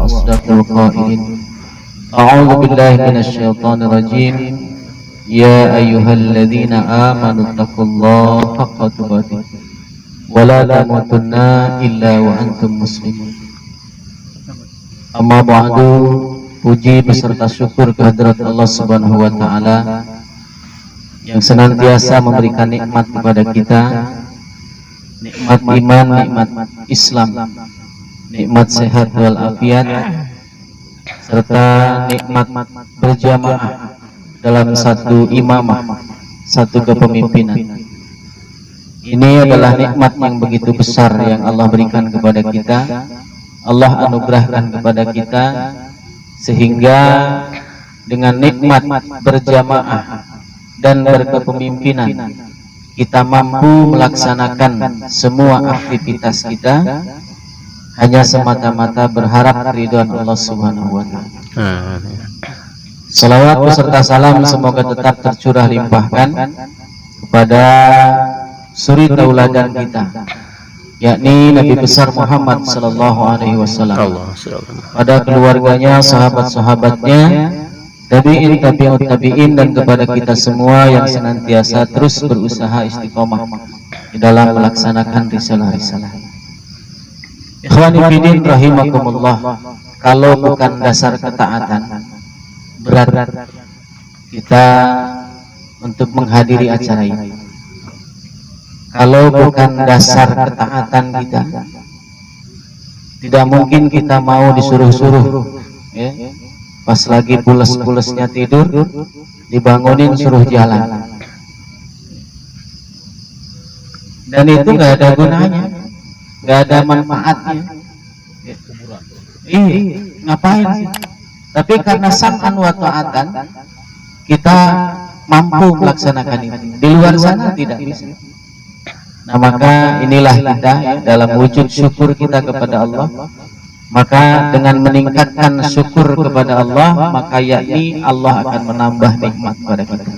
وأصدق القائلين أعوذ بالله من الشيطان الرجيم يا أيها الذين آمنوا اتقوا الله حق تقاته ولا تموتن إلا وأنتم مسلمون. Amma ba'du, puji beserta syukur kehadirat Allah Subhanahu wa taala yang senantiasa memberikan nikmat kepada kita, nikmat iman, nikmat Islam, nikmat sehat wal afiat, serta nikmat berjamaah dalam satu imamah, satu kepemimpinan. Ini adalah nikmat yang begitu besar yang Allah berikan kepada kita, Allah anugerahkan kepada kita, sehingga dengan nikmat berjamaah dan berkepemimpinan kita mampu melaksanakan semua aktivitas kita hanya semata-mata berharap ridwan Allah Subhanahu wa taala. Salawat beserta salam semoga tetap tercurah limpahkan kepada suri tauladan kita, yakni Nabi besar Muhammad sallallahu alaihi wasallam, pada keluarganya, sahabat-sahabatnya, tabi'in, tabi'ut tabi'in, dan kepada kita semua yang senantiasa terus berusaha istiqomah di dalam melaksanakan risalah-risalah. Ikhwani fillah rahimakumullah, kalau bukan dasar ketaatan, berat kita untuk menghadiri acara ini. Kalau bukan dasar ketaatan kita, tidak mungkin kita mau disuruh-suruh, ya. Pas lagi pules-pulesnya tidur, dibangunin suruh jalan, dan itu nggak ada gunanya, nggak ada manfaatnya. Ngapain sih? Tapi karena sam'an wa ta'atan, kita mampu melaksanakan itu. Di luar sana tidak bisa. Nah, maka inilah kita, ya, dalam wujud syukur kita kepada Allah, maka dengan meningkatkan syukur kepada Allah, maka yakni Allah akan menambah nikmat pada kita.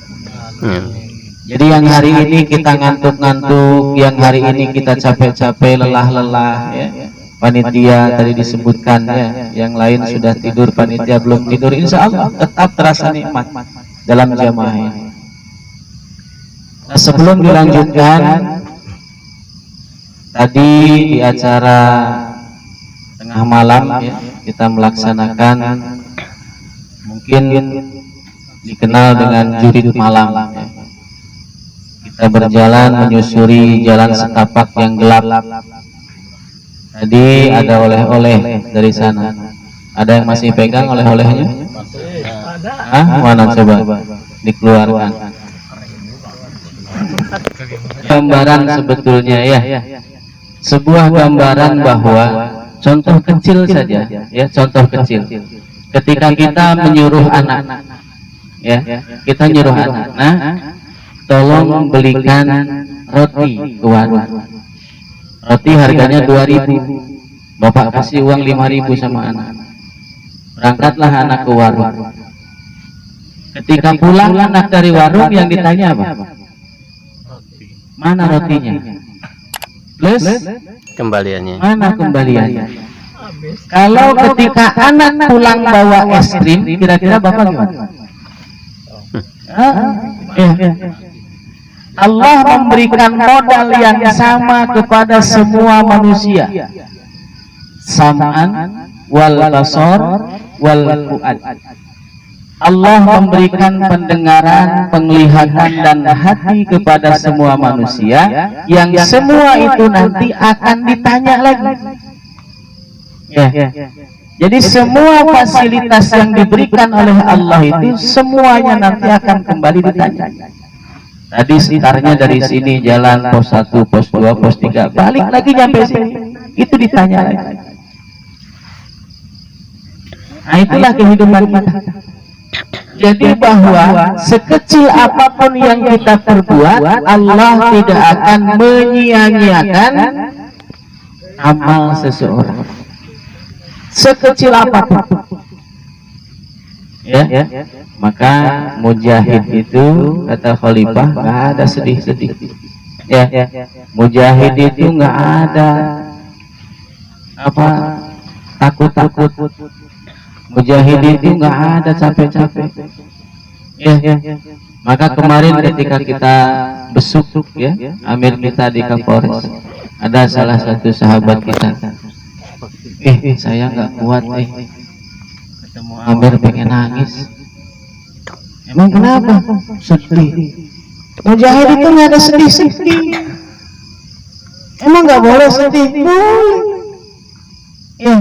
Jadi yang hari ini kita ngantuk-ngantuk, yang hari ini kita capek-capek, lelah-lelah, ya, panitia tadi disebutkan, ya, yang lain sudah tidur, panitia belum tidur, insya Allah tetap terasa nikmat dalam jamaah ini. Nah, sebelum dilanjutkan, tadi di acara tengah malam, ya, kita melaksanakan mungkin dikenal dengan jurid malam, ya. Kita berjalan menyusuri jalan setapak yang gelap. Tadi ada oleh-oleh dari sana. Ada yang masih pegang oleh-olehnya? Mana coba dikeluarkan. Gambaran sebetulnya, ya, sebuah gambaran bahwa contoh kecil saja, ya, contoh kecil. Ketika kita menyuruh anak, ya, kita nyuruh anak, nah, tolong belikan roti ke warung. Roti harganya 2.000, bapak kasih uang 5.000 sama anak. Berangkatlah anak ke warung. Ketika pulang anak dari warung, yang ditanya apa? Mana rotinya? Plus kembaliannya. Mana kembaliannya? Kalau ketika anak pulang bawa es krim, kira-kira bapak gimana? Allah memberikan modal yang sama kepada semua manusia, sam'an wal basar wal fu'ad. Allah memberikan pendengaran, penglihatan, dan hati kepada semua manusia, yang semua itu nanti akan ditanya lagi. Ya. Jadi semua fasilitas yang diberikan oleh Allah itu semuanya nanti akan kembali ditanya. Tadi sekitarnya dari sini jalan pos 1, pos 2, pos 3, balik lagi nyampe sini, itu ditanya lagi. Nah, itulah kehidupan kita. Jadi bahwa sekecil apapun yang kita perbuat, Allah tidak akan menyia-nyiakan amal seseorang, sekecil apapun. Ya, maka mujahid itu, kata Khalifah, nggak ada sedih-sedih. Ya, mujahid itu nggak ada apa takut. Mujahidin itu nggak ada capek-capek. Ya. Maka kemarin ketika kita besuk ya amir kita di Kapolres, ada salah satu sahabat kita, saya nggak kuat ketemu amir, pengen nangis. Emang kenapa? Sedih. Mujahid itu nggak ada sedih. Emang nggak boleh sedih? Boleh. Ya.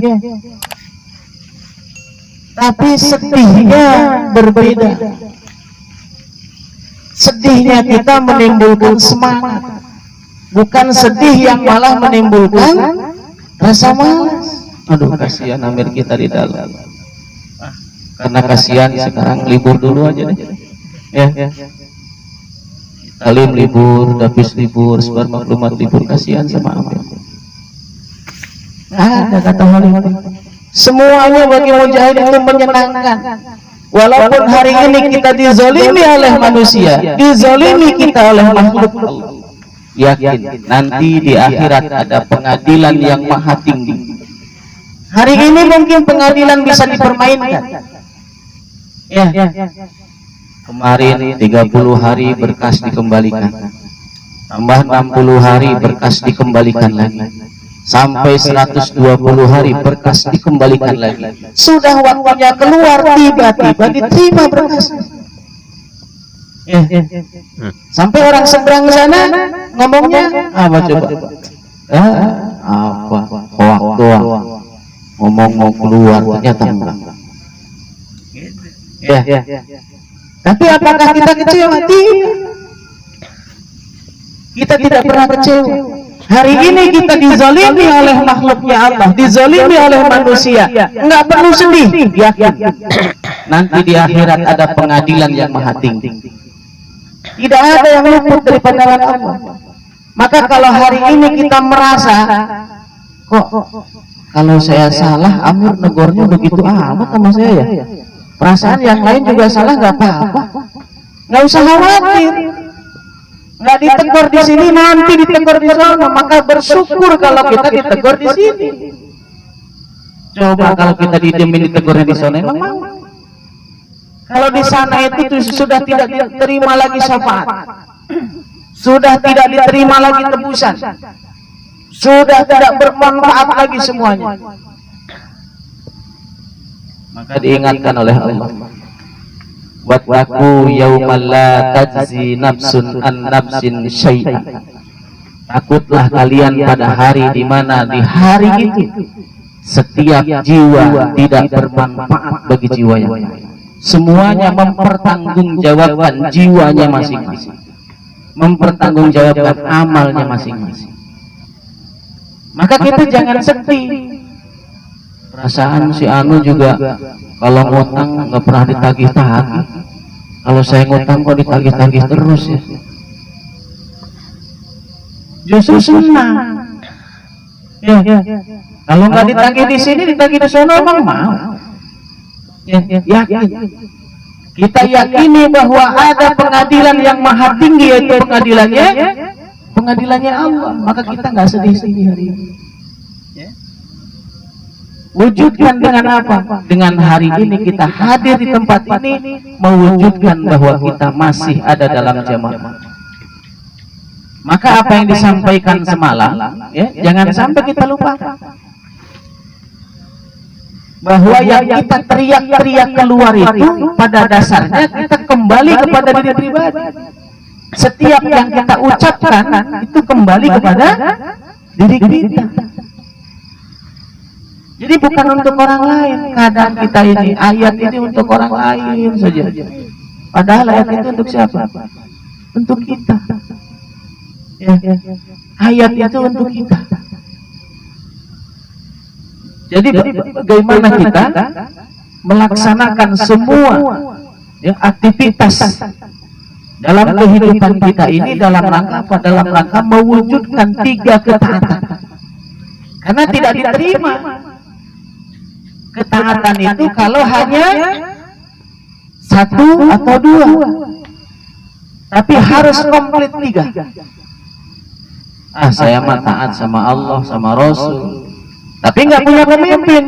Tapi sedihnya berbeda. Sedihnya kita menimbulkan semangat, bukan sedih yang malah menimbulkan rasa malas. Aduh, kasihan amir kita di dalam. Karena kasihan sekarang libur dulu aja deh. Ya. Talim libur, Dapis libur, sebar maklumat libur, kasihan sama amir. Ada kata Hollywood. Semuanya bagi mujahid itu menyenangkan. Walaupun hari ini kita dizalimi oleh manusia, dizalimi kita oleh makhluk Allah, yakin nanti di akhirat ada pengadilan yang maha tinggi. Hari ini mungkin pengadilan bisa dipermainkan. Ya. Kemarin 30 hari berkas dikembalikan, tambah 60 hari berkas dikembalikan lagi, sampai 120 hari berkas dikembalikan lagi. Sudah waktunya keluar, tiba-tiba diterima berkas. Sampai orang seberang sana ngomongnya apa coba? Apa? Hoak doang. Ngomong mau keluar, ternyata enggak. Ya. Tapi apakah kita kecewa? Tidak. Kita tidak pernah kecewa. Hari ini kita dizalimi oleh makhluknya Allah, dizalimi oleh manusia, nggak perlu sedih, yakin nanti di akhirat ada pengadilan yang maha tinggi. Tidak ada yang luput dari pandangan Allah. Maka kalau hari ini kita merasa, kok kalau saya salah, amir negornya begitu amat sama saya ya, perasaan yang lain juga salah, nggak apa-apa, nggak usah khawatir. Nggak ditegur di sini, nanti ditegur di sana. Maka bersyukur kalau kita ditegur di sini. Coba kalau kita didiemin ditegur di sana, emang mau? Kalau di sana itu sudah tidak diterima lagi syafaat, sudah tidak diterima lagi tebusan, sudah tidak bermanfaat lagi semuanya. Maka diingatkan oleh Allah, wattaqu yaumal la tajzi nafsun an nafsin syai'an. Takutlah kalian pada hari di mana di hari itu setiap jiwa tidak bermanfaat bagi jiwa yang lain. Semuanya mempertanggungjawabkan jiwanya masing-masing, mempertanggungjawabkan amalnya masing-masing. Maka kita jangan sedih. Perasaan si Anu juga kalau ngutang nggak pernah ditagih-tagih. Kalau saya ngutang kok ditagih-tagih terus ya. Justru senang. Ya. Kalau nggak ditagih di sini, ditagih di sana, emang mau. Yakin. Kita yakini bahwa ada pengadilan yang maha tinggi, yaitu pengadilannya Allah. Maka kita nggak sedih-sedih hari ini. Wujudkan dengan apa? Dengan hari ini kita hadir di tempat ini, mewujudkan bahwa kita masih ada dalam jamaah. Maka apa yang disampaikan semalam, ya, jangan sampai kita lupakan bahwa yang kita teriak-teriak keluar itu pada dasarnya kita kembali kepada diri pribadi. Setiap yang kita ucapkan itu kembali kepada diri kita. Jadi bukan untuk orang lain. Kadang kita ini ayat ini untuk orang lain saja. Padahal ayat itu untuk siapa? Untuk kita. Ya. Ayat itu untuk kita. Jadi bagaimana kita melaksanakan semua ya, aktivitas dalam kehidupan kita ini dalam rangka apa? Dalam rangka mewujudkan 3 ketaatan. Karena tidak diterima ketaatan itu kalau hanya 1 atau 2, tapi harus komplit 3. Saya mah taat sama Allah, sama Rasul, tapi nggak punya pemimpin.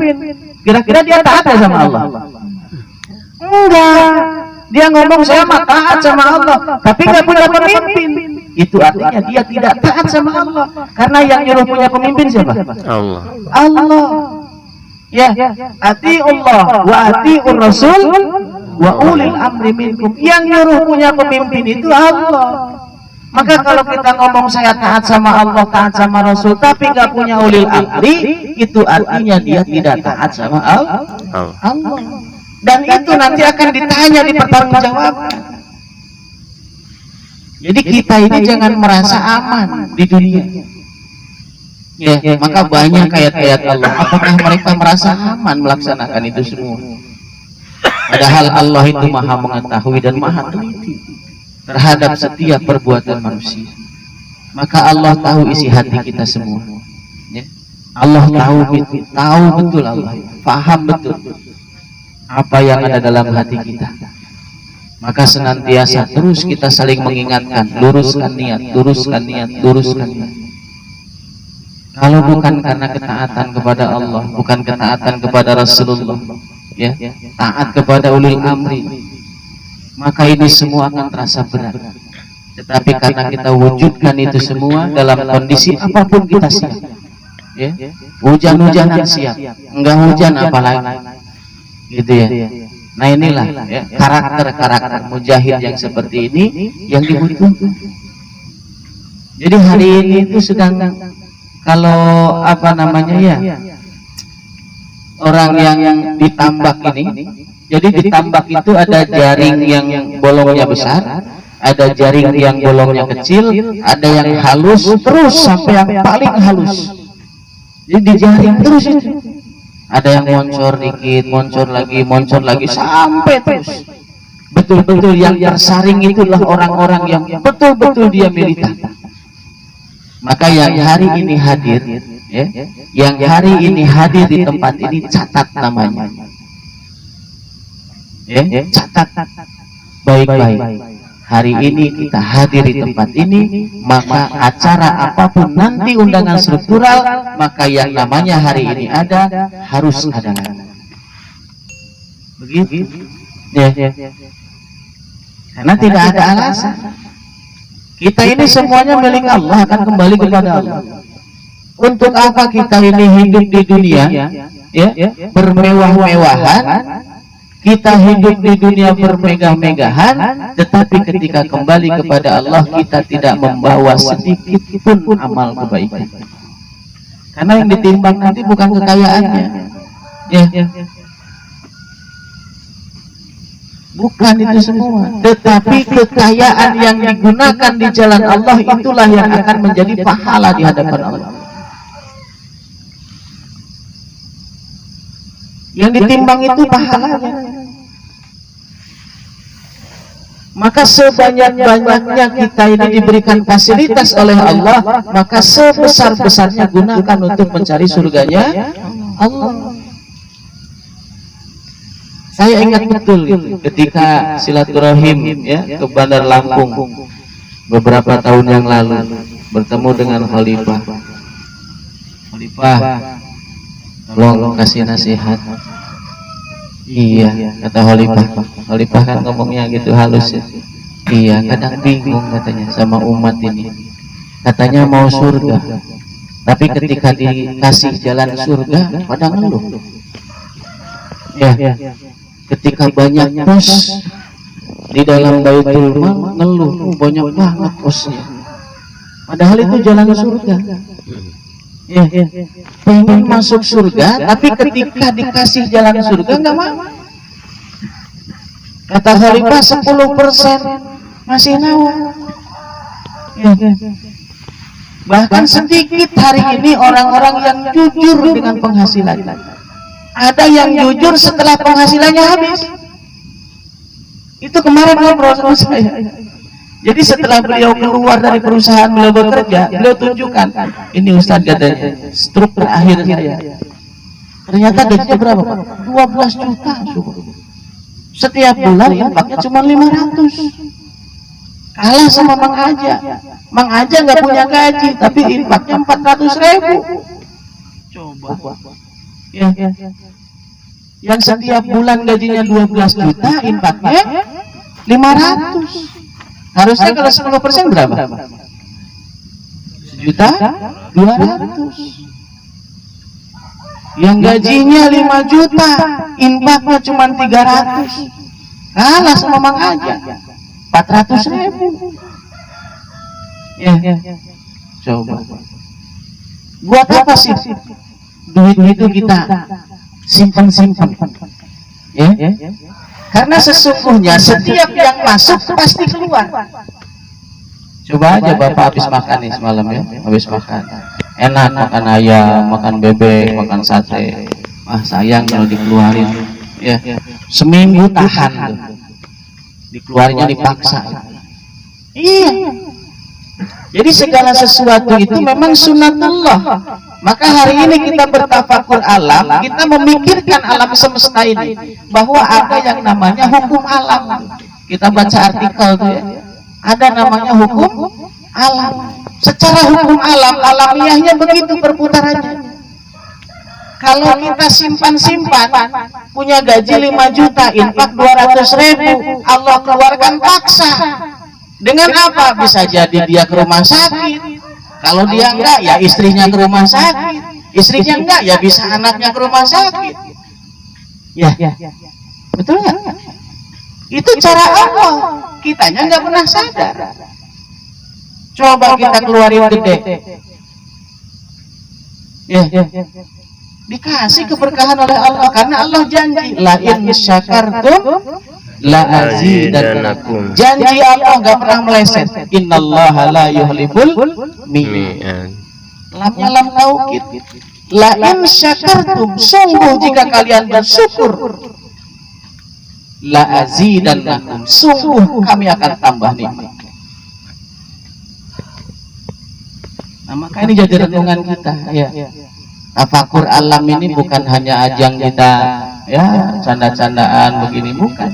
Kira-kira dia taat ya sama Allah? Enggak. Dia ngomong saya mah taat sama Allah, tapi nggak punya pemimpin. Itu artinya dia tidak taat sama Allah. Karena yang nyuruh punya pemimpin siapa? Allah. Allah. Ya, atiullah wa atiur rasul wa ulil amri minkum. Yang nyuruh punya pemimpin itu Allah. Maka kalau kita ngomong saya taat sama Allah, taat sama Rasul, tapi nggak punya ulil amri, itu artinya dia tidak taat sama Allah. Dan itu nanti akan ditanya di pertanggungjawaban. Jadi kita ini jangan merasa aman di dunia. Ya, maka banyak ayat-ayat Allah. Apakah mereka merasa aman melaksanakan itu semua? Padahal Allah itu maha mengetahui dan maha teliti terhadap setiap perbuatan manusia. Maka Allah tahu isi hati kita semua. Ya. Allah tahu betul Allah, paham betul apa yang ada dalam hati kita. Maka senantiasa terus kita saling mengingatkan, luruskan niat, luruskan niat, luruskan niat. Kalau bukan karena ketaatan kepada Allah, bukan ketaatan kepada Rasulullah, ya, taat kepada ulil amri, maka ini semua akan terasa berat. Tetapi karena kita wujudkan itu semua dalam kondisi apapun kita siap, ya, hujan-hujanan siap, enggak hujan apalagi, gitu ya. Nah inilah ya, karakter mujahid yang seperti ini yang dibutuhkan. Jadi hari ini itu sedang, kalau apa namanya ya, orang yang ditambak ini, jadi ditambak itu ada jaring yang bolongnya besar, ada jaring yang bolongnya kecil, ada yang halus terus sampai yang paling halus. Jadi dijaring terus itu. Ada yang moncor dikit, moncor lagi sampai terus. Betul-betul yang tersaring itulah orang-orang yang betul-betul dia militer. Maka yang hari ini hadir, ya, yang hari ini hadir di tempat ini, catat namanya, ya, catat baik-baik. Hari ini kita hadir di tempat ini, maka acara apapun nanti undangan struktural, maka yang namanya hari ini ada, harus ada. Begitu, ya. Karena tidak ada alasan. Kita ini semuanya milik Allah, akan kembali kepada Allah. Untuk apa kita ini hidup di dunia, ya, bermewah-mewahan, kita hidup di dunia bermegah-megahan, tetapi ketika kembali kepada Allah kita tidak membawa sedikit pun amal kebaikan. Karena yang ditimbang nanti bukan kekayaannya, ya, bukan itu semua, tetapi kekayaan yang digunakan di jalan Allah itulah yang akan menjadi pahala di hadapan Allah. Yang ditimbang itu pahalanya. Maka sebanyak-banyaknya kita ini diberikan fasilitas oleh Allah, maka sebesar-besarnya gunakan untuk mencari surganya Allah. Saya ingat betul gitu, ketika silaturahim, ya, ke Bandar Lampung beberapa tahun yang lalu, bertemu dengan Khalifah. Tolong kasih nasihat. Iya, kata Khalifah kan ngomongnya gitu halus ya. Iya, kadang bingung katanya sama umat ini. Katanya mau surga, tapi ketika dikasih jalan surga pada ngeluh. Ya, ketika banyak pos di dalam Baitul Mal ngeluh, banyak banget posnya. Padahal itu jalan surga. Ya, pengen masuk surga, tapi ketika dikasih jalan surga nggak mau. Kata Khalifah 10% masih nawa. Ya. Bahkan sedikit hari ini orang-orang yang jujur dengan penghasilan. Ada yang jujur setelah penghasilannya habis. Itu kemarin ngobrol sama saya. Jadi setelah beliau keluar dari perusahaan beliau bekerja, beliau tunjukkan, ini Ustadz katanya, struk terakhir saya. Ternyata gajinya berapa Pak? 12 juta. Setiap bulan infaknya cuma 500. Kalah sama Mang Aja. Mang Aja nggak punya gaji, tapi infaknya 400.000. Coba. Ya. Yang setiap bulan gajinya 12 juta, infaknya 500. Harusnya kalau 10% berapa? 1.200.000. Yang gajinya 5 juta, infaknya cuma 300. Kalah sama Mang Aja, 400.000. Ya. Coba. Buat apa sih duit itu kita simpan? Ya. Karena sesungguhnya setiap yang masuk pasti keluar. Coba aja Bapak habis makan nih semalam ya, habis makan. Enak makan ayam, makan bebek, makan sate. Sayang kalau dikeluarin. Ya. Seminggu tahan tuh. Dikeluarnya dipaksa. Iya. Jadi segala sesuatu itu memang sunatullah. Maka hari ini kita bertafakur alam, kita memikirkan alam semesta ini, bahwa ada yang namanya hukum alam. Kita baca artikel tuh ya, ada namanya hukum alam. Secara hukum alam, alamiahnya begitu perputarannya. Kalau kita simpan, punya gaji 5 juta, infak 200.000, Allah keluarkan paksa. Dengan apa? Bisa jadi dia ke rumah sakit. Kalau dia enggak, ya istrinya ke rumah sakit. Istrinya enggak, ya bisa anaknya ke rumah sakit. Ya, betul nggak? Itu cara Allah. Kitanya nggak pernah sadar. Coba kita keluarin gede. Ya. Dikasih keberkahan oleh Allah, karena Allah janji, la in syakartum la azidannakum. Janji Allah nggak pernah meleset. Innallaha la yuhlibul mi'ad. Lamnya lam taukid. La in syakartum, sungguh jika kalian bersyukur, la azidannakum, sungguh kami akan tambah nikmat. Nah, maka ini jadi renungan kita ya. Tafakur alam ini bukan hanya ajang kita ya canda-candaan begini, bukan.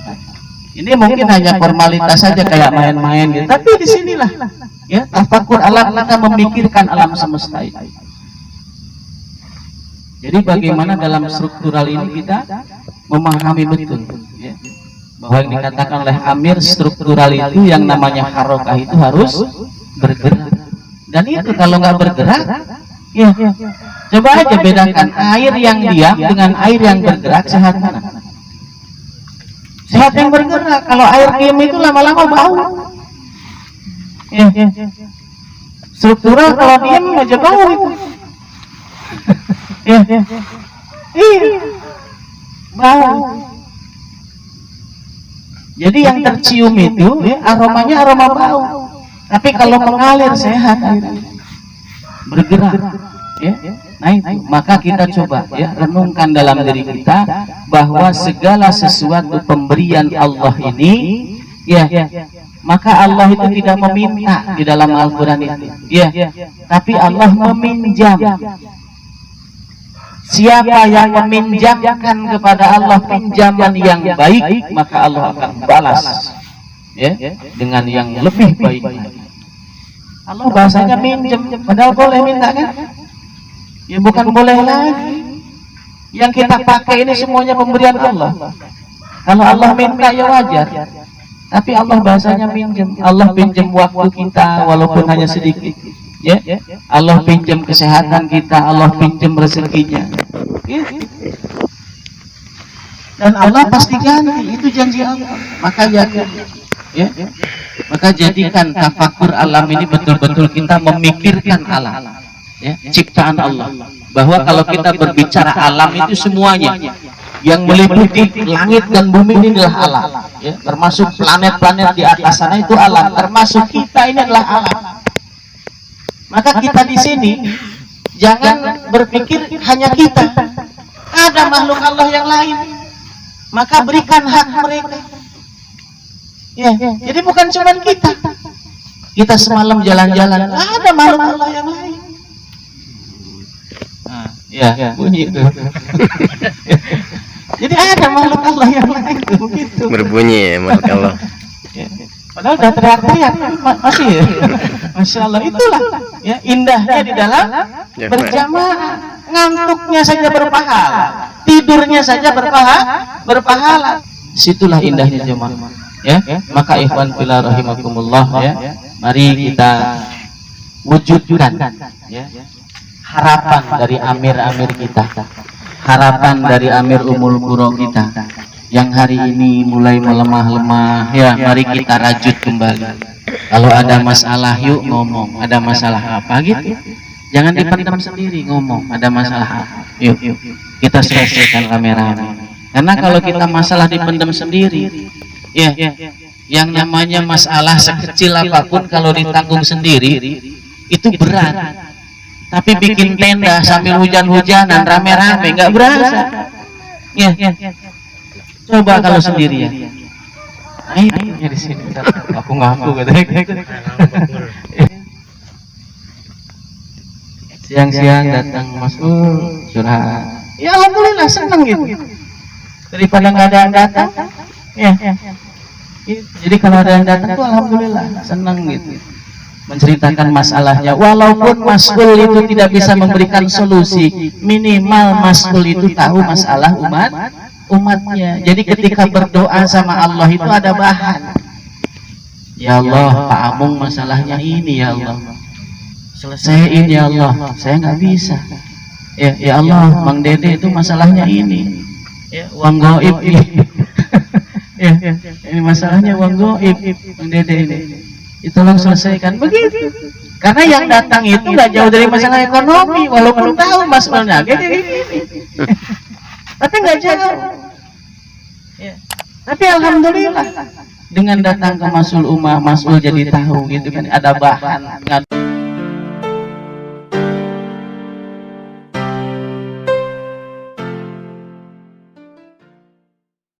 Ini mungkin hanya formalitas saja kayak main-main gitu. Tapi disinilah ya tafakur alam, kita memikirkan alam semesta ini. Jadi bagaimana dalam struktural ini kita memahami betul ya, bahwa yang dikatakan oleh Amir, struktural itu yang namanya harokah itu harus bergerak. Dan itu kalau nggak bergerak ya, coba aja bedakan air yang diam dengan air yang bergerak, sehat mana? Sehat yang bergerak. Kalau air diam itu lama-lama bau. Ya. Struktural kalau diam aja bau itu. Ya. Iya. Bau. Jadi yang tercium itu ya, aromanya aroma bau. Tapi kalau mengalir sehat airnya, bergerak. Ya. Nah itu, maka kita coba ya renungkan dalam diri kita bahwa segala sesuatu pemberian Allah ini ya, maka Allah itu tidak meminta di dalam Al-Quran itu ya, tapi Allah meminjam. Siapa yang meminjamkan kepada Allah pinjaman yang baik, maka Allah akan balas ya dengan yang lebih baik. Allah bahasanya minjem, padahal boleh minta kan? Ya bukan boleh lagi. Yang kita pakai ini semuanya pemberian Allah. Kalau Allah minta ya wajar. Tapi Allah bahasanya pinjam. Allah pinjam waktu kita walaupun hanya sedikit. Ya, Allah pinjam kesehatan kita, Allah pinjam rezekinya. Ya. Dan Allah pasti ganti, itu janji Allah. Maka yakin. Ya. Maka jadikan tafakur alam ini betul-betul kita memikirkan alam. Ya, ciptaan Allah, bahwa kalau kita berbicara alam itu semuanya yang meliputi langit dan bumi ini adalah alam ya, termasuk planet-planet di atas sana itu alam, termasuk kita ini adalah alam. Maka kita di sini jangan berpikir hanya kita, ada makhluk Allah yang lain, maka berikan hak mereka ya. Jadi bukan cuma kita semalam jalan-jalan, ada makhluk Allah yang lain. Ya, bunyi itu. Jadi ada makhluk Allah yang lain itu begitu. Berbunyi ya makhluk Allah. Ya. Padahal udah teriak-teriak masih ya. Masya Allah, itulah ya indahnya di dalam berjamaah. ngantuknya saja berpahala, tidurnya saja berpahala. Situlah indahnya jemaah. Ya, maka ikhwan fillah rahimakumullah, ya, mari kita wujudkan, ya, harapan dari amir-amir kita, harapan dari amir umul qura kita yang hari ini mulai melemah-lemah. Ya, mari kita rajut kembali. Kalau ada masalah yuk ngomong, ada masalah apa gitu, jangan dipendam sendiri, ngomong ada masalah apa, yuk kita selesaikan rame-rame. Karena kalau kita masalah dipendam sendiri, ya, yang namanya masalah sekecil apapun kalau ditanggung sendiri itu berat. Tapi bikin tenda sambil hujan-hujanan rame-rame nggak berasa. Ya, coba kalau sendirian. Ayo di sini. Aku ngaku katanya. Siang-siang datang masuk curhat. Ya alhamdulillah senang gitu. Daripada nggak ada yang datang. Ya. Jadi kalau ada yang datang tuh alhamdulillah senang gitu. Menceritakan masalahnya, walaupun mas'ul itu tidak bisa memberikan solusi, minimal mas'ul itu tahu masalah umatnya. Jadi ketika berdoa sama Allah itu ada bahan. Ya Allah, Pak Amung masalahnya ini, ya Allah, selesaiin ya Allah, saya nggak bisa. Ya Allah, Bang Dede itu masalahnya ini, ya, uang goib ini. Ya, ini masalahnya uang goib, Bang Dede ini. Tolong selesaikan begitu. Karena yang datang itu nggak jauh dari masalah ekonomi, walaupun tahu masalahnya kayak gini, tapi nggak jauh. Ya. Tapi alhamdulillah dengan datang ke Mas'ul Ummah, Mas'ul jadi tahu gitu kan, ada bahan.